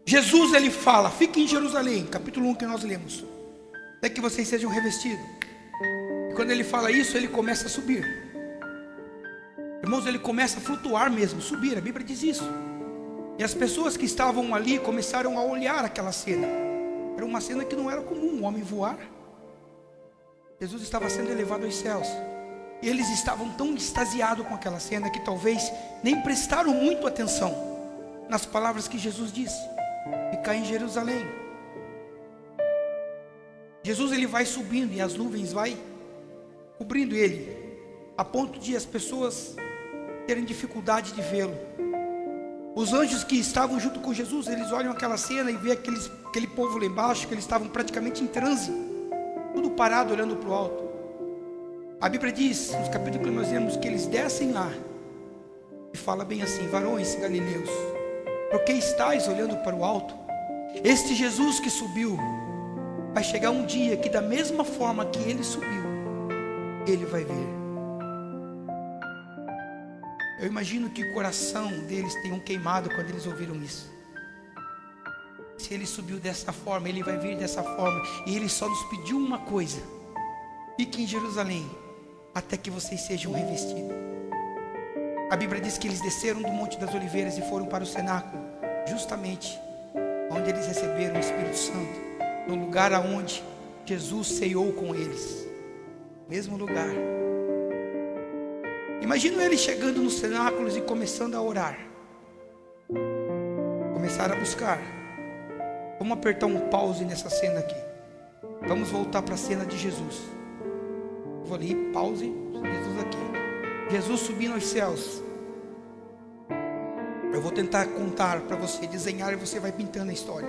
Jesus, ele fala: fiquem em Jerusalém, capítulo 1 que nós lemos, até que vocês sejam revestidos. E quando ele fala isso, ele começa a subir. Irmãos, ele começa a flutuar mesmo, subir, a Bíblia diz isso. E as pessoas que estavam ali começaram a olhar aquela cena. Era uma cena que não era comum, um homem voar. Jesus estava sendo elevado aos céus. E eles estavam tão extasiados com aquela cena que talvez nem prestaram muito atenção nas palavras que Jesus disse: ficar em Jerusalém. Jesus, ele vai subindo e as nuvens vai cobrindo ele, a ponto de as pessoas terem dificuldade de vê-lo. Os anjos que estavam junto com Jesus, eles olham aquela cena e vê aquele povo lá embaixo, que eles estavam praticamente em transe, tudo parado olhando para o alto. A Bíblia diz, nos capítulos que nós lemos, que eles descem lá e fala bem assim: varões galileus, por que estáis olhando para o alto? Este Jesus que subiu, vai chegar um dia que da mesma forma que ele subiu, ele vai vir. Eu imagino que o coração deles tenham queimado quando eles ouviram isso. Se ele subiu dessa forma, ele vai vir dessa forma. E ele só nos pediu uma coisa: fiquem em Jerusalém até que vocês sejam revestidos. A Bíblia diz que eles desceram do Monte das Oliveiras e foram para o cenáculo, justamente onde eles receberam o Espírito Santo, no lugar aonde Jesus ceiou com eles, mesmo lugar. Imagino eles chegando nos cenáculos e começando a orar, começaram a buscar. Vamos apertar um pause nessa cena aqui. Vamos voltar para a cena de Jesus. Eu vou ali, pause, Jesus aqui. Jesus subindo aos céus. Eu vou tentar contar para você, desenhar, e você vai pintando a história.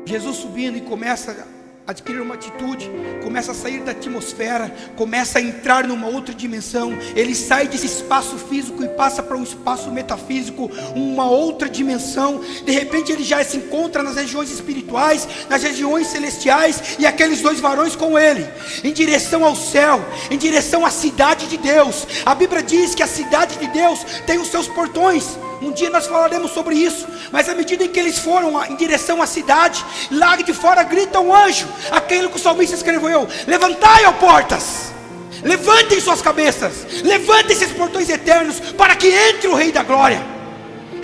Jesus subindo e começa a adquirir uma atitude, começa a sair da atmosfera, começa a entrar numa outra dimensão. Ele sai desse espaço físico e passa para um espaço metafísico, uma outra dimensão. De repente ele já se encontra nas regiões espirituais, nas regiões celestiais, e aqueles dois varões com ele, em direção ao céu, em direção à cidade de Deus. A Bíblia diz que a cidade de Deus tem os seus portões. Um dia nós falaremos sobre isso. Mas à medida em que eles foram em direção à cidade, lá de fora grita um anjo, aquele que o salmista escreveu: levantai, ó portas, levantem suas cabeças, levantem esses portões eternos, para que entre o Rei da Glória.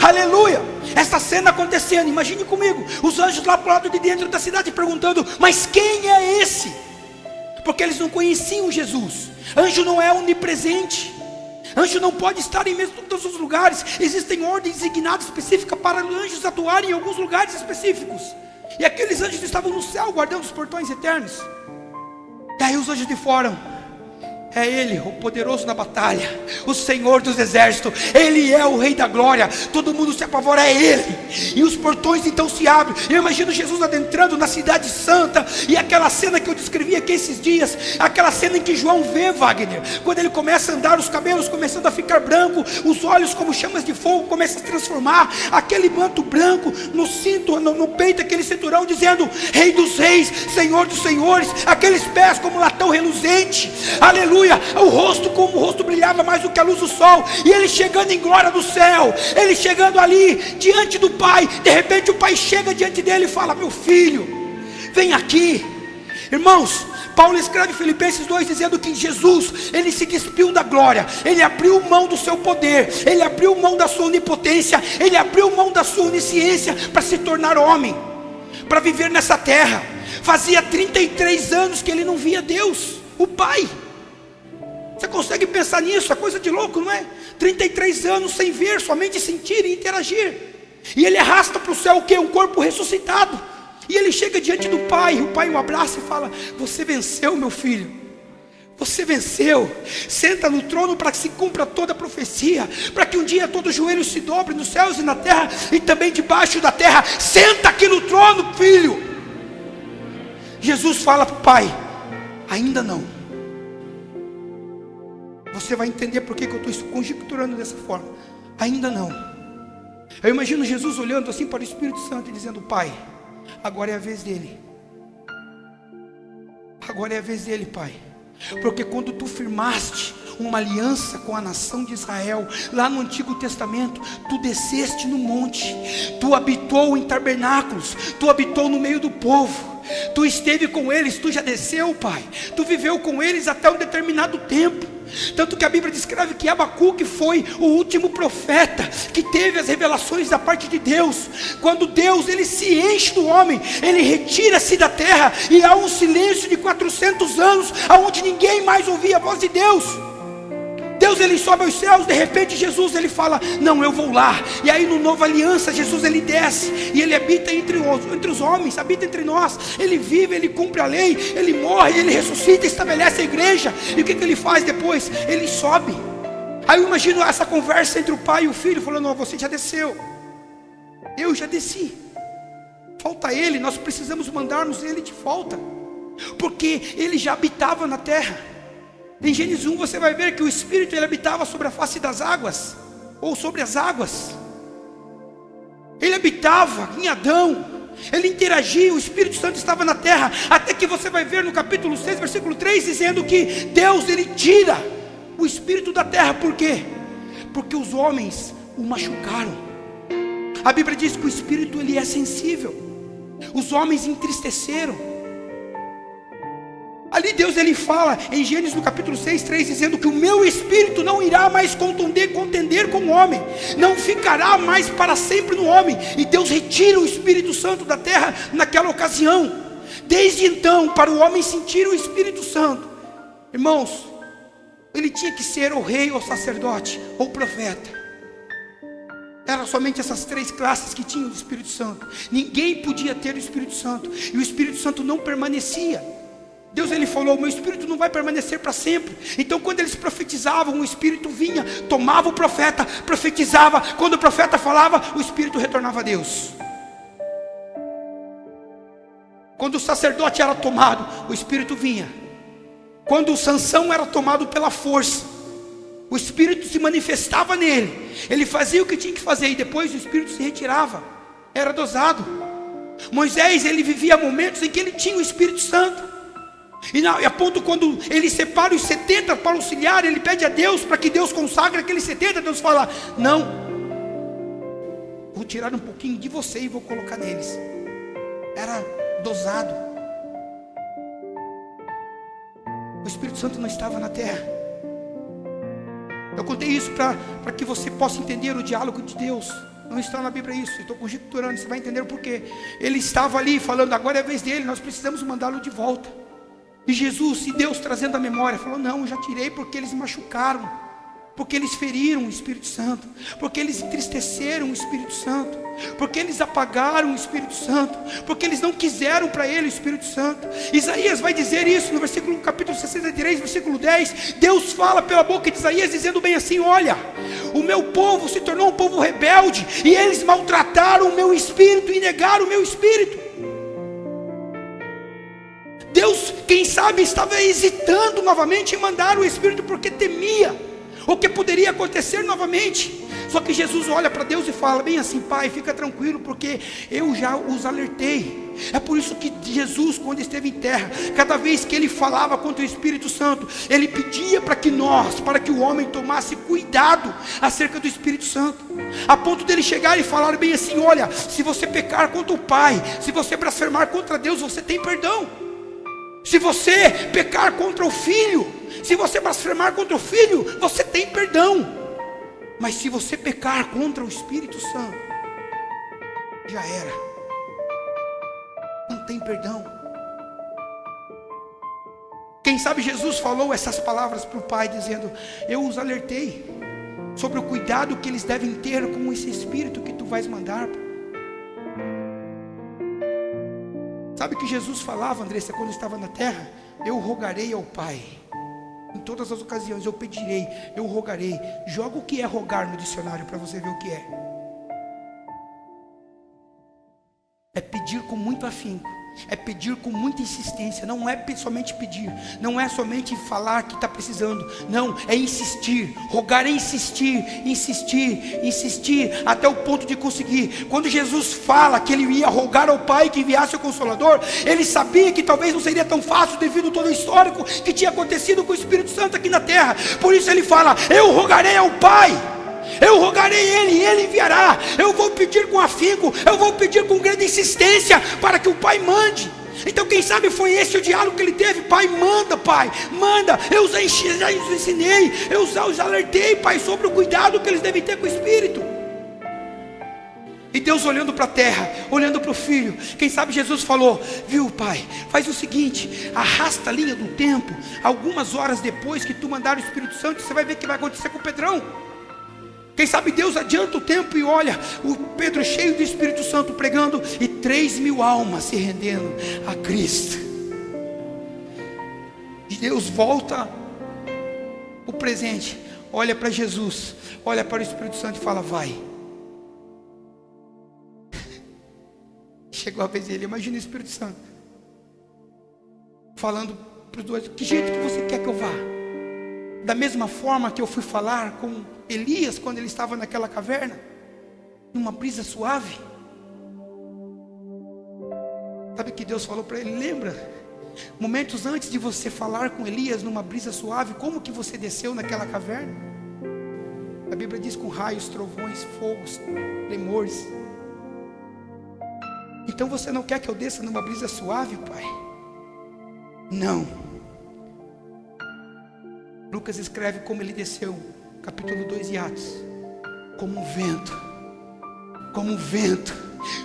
Aleluia. Essa cena acontecendo, imagine comigo, os anjos lá para o lado de dentro da cidade perguntando: mas quem é esse? Porque eles não conheciam Jesus. Anjo não é onipresente. Anjo não pode estar em mesmo todos os lugares. Existem ordens designadas específicas para anjos atuarem em alguns lugares específicos. E aqueles anjos estavam no céu guardando os portões eternos. E aí os anjos de fora: é Ele, o poderoso na batalha, o Senhor dos exércitos. Ele é o Rei da Glória. Todo mundo se apavora, é Ele. E os portões então se abrem. Eu imagino Jesus adentrando na cidade santa. E aquela cena que eu descrevi aqui esses dias, aquela cena em que João vê, Wagner, quando ele começa a andar, os cabelos começando a ficar branco, os olhos como chamas de fogo começam a se transformar, aquele manto branco no cinto, no peito, aquele cinturão dizendo: Rei dos reis, Senhor dos senhores. Aqueles pés como latão reluzente, aleluia. O rosto, como o rosto brilhava mais do que a luz do sol. E ele chegando em glória do céu, ele chegando ali diante do Pai. De repente o Pai chega diante dele e fala: meu filho, vem aqui. Irmãos, Paulo escreve em Filipenses 2 dizendo que Jesus, ele se despiu da glória, ele abriu mão do seu poder, ele abriu mão da sua onipotência, ele abriu mão da sua onisciência para se tornar homem, para viver nessa terra. Fazia 33 anos que ele não via Deus, o Pai. Você consegue pensar nisso? É coisa de louco, não é? 33 anos sem ver, somente sentir e interagir. E ele arrasta para o céu o quê? Um corpo ressuscitado. E ele chega diante do Pai, o Pai o abraça e fala: você venceu, meu filho. Você venceu. Senta no trono para que se cumpra toda a profecia, para que um dia todo joelho se dobre nos céus e na terra, e também debaixo da terra. Senta aqui no trono, filho. Jesus fala para o Pai: ainda não. Você vai entender por que eu estou conjecturando dessa forma. Ainda não. Eu imagino Jesus olhando assim para o Espírito Santo e dizendo: Pai, agora é a vez dele. Agora é a vez dele, Pai. Porque quando tu firmaste uma aliança com a nação de Israel. Lá no Antigo Testamento, tu desceste no monte, tu habitou em tabernáculos, tu habitou no meio do povo, tu esteve com eles, tu já desceu, Pai, tu viveu com eles até um determinado tempo. Tanto que a Bíblia descreve que Abacuque foi o último profeta que teve as revelações da parte de Deus. Quando Deus ele se enche do homem, ele retira-se da terra e há um silêncio de 400 anos, aonde ninguém mais ouvia a voz de Deus. Deus ele sobe aos céus, de repente Jesus ele fala, não, eu vou lá. E aí no Nova Aliança, Jesus ele desce e ele habita entre os homens, habita entre nós. Ele vive, ele cumpre a lei, ele morre, ele ressuscita, estabelece a igreja. E o que ele faz depois? Ele sobe. Aí eu imagino essa conversa entre o pai e o filho, falando, não, você já desceu, eu já desci, falta ele, nós precisamos mandarmos ele de volta, porque ele já habitava na terra. Em Gênesis 1 você vai ver que o Espírito ele habitava sobre a face das águas, ou sobre as águas. Ele habitava em Adão, ele interagia, o Espírito Santo estava na terra. Até que você vai ver no capítulo 6, versículo 3, dizendo que Deus ele tira o Espírito da terra. Por quê? Porque os homens o machucaram. A Bíblia diz que o Espírito ele é sensível. Os homens entristeceram. Ali Deus ele fala em Gênesis no capítulo 6, 3, dizendo que o meu Espírito não irá mais contender com o homem, não ficará mais para sempre no homem. E Deus retira o Espírito Santo da terra naquela ocasião. Desde então, para o homem sentir o Espírito Santo, irmãos, ele tinha que ser ou rei, ou sacerdote, ou profeta. Eram somente essas três classes que tinham o Espírito Santo. Ninguém podia ter o Espírito Santo, e o Espírito Santo não permanecia. Deus ele falou, o meu Espírito não vai permanecer para sempre. Então quando eles profetizavam, o Espírito vinha, tomava o profeta, profetizava. Quando o profeta falava, o Espírito retornava a Deus. Quando o sacerdote era tomado, o Espírito vinha. Quando o Sansão era tomado pela força, o Espírito se manifestava nele. Ele fazia o que tinha que fazer e depois o Espírito se retirava. Era dosado. Moisés ele vivia momentos em que ele tinha o Espírito Santo. E a ponto quando ele separa os 70 para auxiliar, ele pede a Deus para que Deus consagre aqueles 70. Deus fala, não, vou tirar um pouquinho de você e vou colocar neles. Era dosado. O Espírito Santo não estava na terra. Eu contei isso para que você possa entender o diálogo de Deus. Não está na Bíblia isso, estou conjecturando, você vai entender o porquê. Ele estava ali falando, agora é a vez dele, nós precisamos mandá-lo de volta. E Jesus, e Deus trazendo a memória, falou, não, eu já tirei porque eles machucaram, porque eles feriram o Espírito Santo, porque eles entristeceram o Espírito Santo, porque eles apagaram o Espírito Santo, porque eles não quiseram para ele o Espírito Santo. Isaías vai dizer isso no versículo capítulo 63, versículo 10. Deus fala pela boca de Isaías dizendo bem assim, olha, o meu povo se tornou um povo rebelde, e eles maltrataram o meu Espírito e negaram o meu Espírito. Deus, quem sabe, estava hesitando novamente em mandar o Espírito, porque temia o que poderia acontecer novamente. Só que Jesus olha para Deus e fala bem assim, Pai, fica tranquilo, porque eu já os alertei. É por isso que Jesus, quando esteve em terra, cada vez que ele falava contra o Espírito Santo, ele pedia para que o homem tomasse cuidado acerca do Espírito Santo, a ponto dele chegar e falar bem assim, olha, se você pecar contra o Pai, se você blasfemar contra Deus, você tem perdão. Se você pecar contra o Filho, se você blasfemar contra o Filho, você tem perdão. Mas se você pecar contra o Espírito Santo, já era. Não tem perdão. Quem sabe Jesus falou essas palavras para o Pai, dizendo, eu os alertei sobre o cuidado que eles devem ter com esse Espírito que tu vais mandar. Sabe o que Jesus falava, Andressa, quando estava na terra? Eu rogarei ao Pai. Em todas as ocasiões eu pedirei, eu rogarei. Joga o que é rogar no dicionário para você ver o que é. É pedir com muito afinco. é pedir com muita insistência. Não é somente pedir, não é somente falar que está precisando, não, é insistir. Rogar é insistir, insistir, insistir, até o ponto de conseguir. Quando Jesus fala que ele ia rogar ao Pai que enviasse o Consolador, ele sabia que talvez não seria tão fácil, devido a todo o histórico que tinha acontecido com o Espírito Santo aqui na terra. Por isso ele fala: eu rogarei ao Pai, eu rogarei Ele, e Ele enviará. Eu vou pedir com afinco, eu vou pedir com grande insistência, para que o Pai mande. Então quem sabe foi esse o diálogo que ele teve: Pai, manda, Pai, manda. Eu já os ensinei, eu já os alertei, Pai, sobre o cuidado que eles devem ter com o Espírito. E Deus olhando para a terra, olhando para o Filho, quem sabe Jesus falou: viu, Pai, faz o seguinte, arrasta a linha do tempo, algumas horas depois que tu mandar o Espírito Santo, você vai ver o que vai acontecer com o Pedrão. Quem sabe Deus adianta o tempo e olha, o Pedro cheio do Espírito Santo pregando, e 3.000 almas se rendendo a Cristo. E Deus volta o presente, olha para Jesus, olha para o Espírito Santo e fala: vai. Chegou a vez dele, imagina o Espírito Santo falando para os dois: que jeito que você quer que eu vá? Da mesma forma que eu fui falar com Elias quando ele estava naquela caverna, numa brisa suave. Sabe o que Deus falou para ele? Lembra? Momentos antes de você falar com Elias numa brisa suave, como que você desceu naquela caverna? A Bíblia diz: com raios, trovões, fogos, tremores. Então você não quer que eu desça numa brisa suave, Pai? Não. Lucas escreve como ele desceu, capítulo 2 de Atos: como um vento,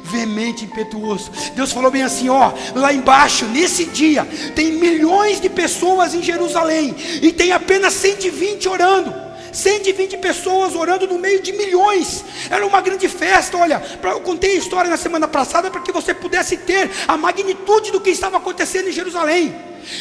veemente, impetuoso. Deus falou bem assim: ó, lá embaixo, nesse dia, tem milhões de pessoas em Jerusalém, e tem apenas 120 orando. 120 pessoas orando no meio de milhões. Era uma grande festa. Olha, eu contei a história na semana passada para que você pudesse ter a magnitude do que estava acontecendo em Jerusalém.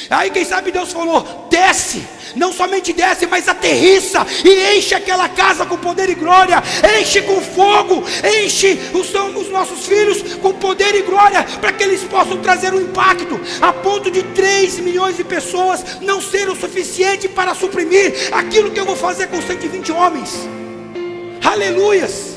Aí quem sabe Deus falou: desce, não somente desce, mas aterrissa e enche aquela casa com poder e glória. Enche com fogo, enche os nossos filhos com poder e glória, para que eles possam trazer um impacto, a ponto de 3 milhões de pessoas não ser o suficiente para suprimir aquilo que eu vou fazer com 120 homens. Aleluias.